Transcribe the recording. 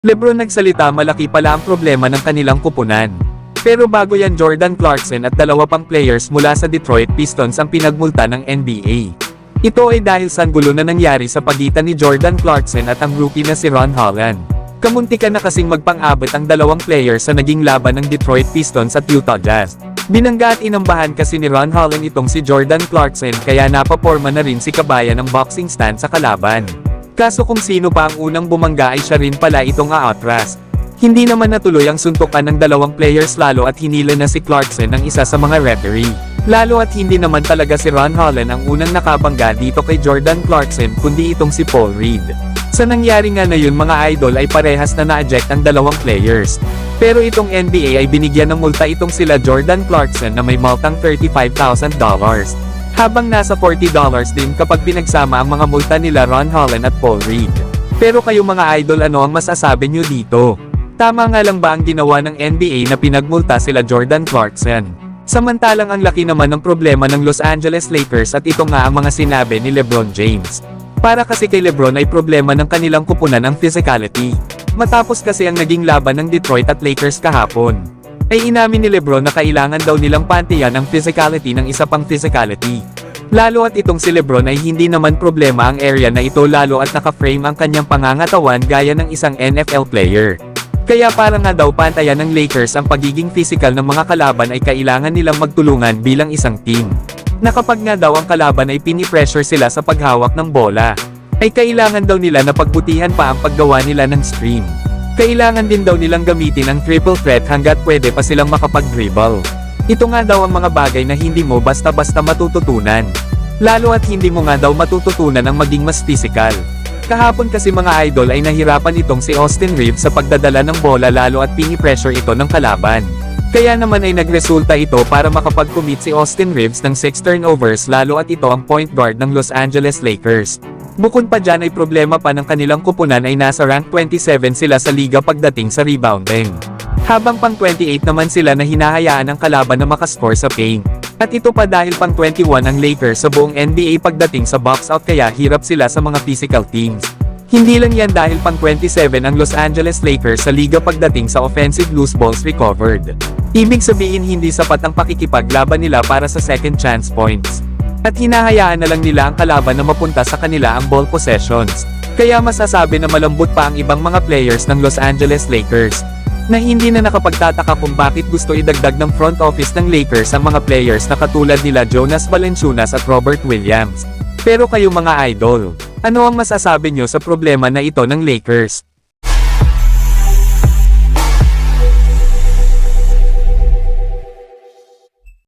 LeBron nagsalita malaki pala ang problema ng kanilang kupunan. Pero bago yan, Jordan Clarkson at dalawa pang players mula sa Detroit Pistons ang pinagmulta ng NBA. Ito ay dahil sa gulo na nangyari sa pagitan ni Jordan Clarkson at ang rookie na si Ron Holland. Kamuntikan na kasing magpang-abot ang dalawang players sa naging laban ng Detroit Pistons at Utah Jazz. Binangga at inambahan kasi ni Ron Holland itong si Jordan Clarkson kaya napaporma na rin si kabayan ng boxing stand sa kalaban. Kaso kung sino pa ang unang bumangga ay siya rin pala itong aatras. Hindi naman natuloy ang suntukan ng dalawang players lalo at hinila na si Clarkson ng isa sa mga referee. Lalo at hindi naman talaga si Ron Holland ang unang nakabangga dito kay Jordan Clarkson kundi itong si Paul Reed. Sa nangyari nga na yun mga idol ay parehas na na-eject ang dalawang players. Pero itong NBA ay binigyan ng multa itong sila Jordan Clarkson na may multang $35,000. Habang nasa $40 din kapag pinagsama ang mga multa nila Ron Holland at Paul Reed. Pero kayo mga idol, ano ang masasabi nyo dito? Tama nga lang ba ang ginawa ng NBA na pinagmulta sila Jordan Clarkson? Samantalang ang laki naman ng problema ng Los Angeles Lakers at ito nga ang mga sinabi ni LeBron James. Para kasi kay LeBron ay problema ng kanilang kupunan ang physicality. Matapos kasi ang naging laban ng Detroit at Lakers kahapon, ay inamin ni LeBron na kailangan daw nilang pantayan ang physicality ng isa pang physicality. Lalo at itong si LeBron ay hindi naman problema ang area na ito lalo at naka-frame ang kanyang pangangatawan gaya ng isang NFL player. Kaya para nga daw pantayan ng Lakers ang pagiging physical ng mga kalaban ay kailangan nilang magtulungan bilang isang team. Na kapag nga daw ang kalaban ay pinipressure sila sa paghawak ng bola, ay kailangan daw nila na pagbutihan pa ang paggawa nila ng screen. Kailangan din daw nilang gamitin ang triple threat hanggat pwede pa silang makapag-dribble. Ito nga daw ang mga bagay na hindi mo basta-basta matututunan. Lalo at hindi mo nga daw matututunan ang maging mas physical. Kahapon kasi mga idol ay nahirapan itong si Austin Reeves sa pagdadala ng bola lalo at pini-pressure ito ng kalaban. Kaya naman ay nagresulta ito para makapag-commit si Austin Reeves ng 6 turnovers lalo at ito ang point guard ng Los Angeles Lakers. Bukod pa dyan ay problema pa ng kanilang kupunan ay nasa rank 27 sila sa liga pagdating sa rebounding. Habang pang 28 naman sila na hinahayaan ng kalaban na makascore sa paint. At ito pa dahil pang 21 ang Lakers sa buong NBA pagdating sa box out kaya hirap sila sa mga physical teams. Hindi lang yan dahil pang 27 ang Los Angeles Lakers sa liga pagdating sa offensive loose balls recovered. Ibig sabihin hindi sapat ang pakikipaglaban nila para sa second chance points. At hinahayaan na lang nila ang kalaban na mapunta sa kanila ang ball possessions. Kaya masasabi na malambot pa ang ibang mga players ng Los Angeles Lakers. Na hindi na nakapagtataka kung bakit gusto idagdag ng front office ng Lakers ang mga players na katulad nila Jonas Valanciunas at Robert Williams. Pero kayo mga idol, ano ang masasabi nyo sa problema na ito ng Lakers?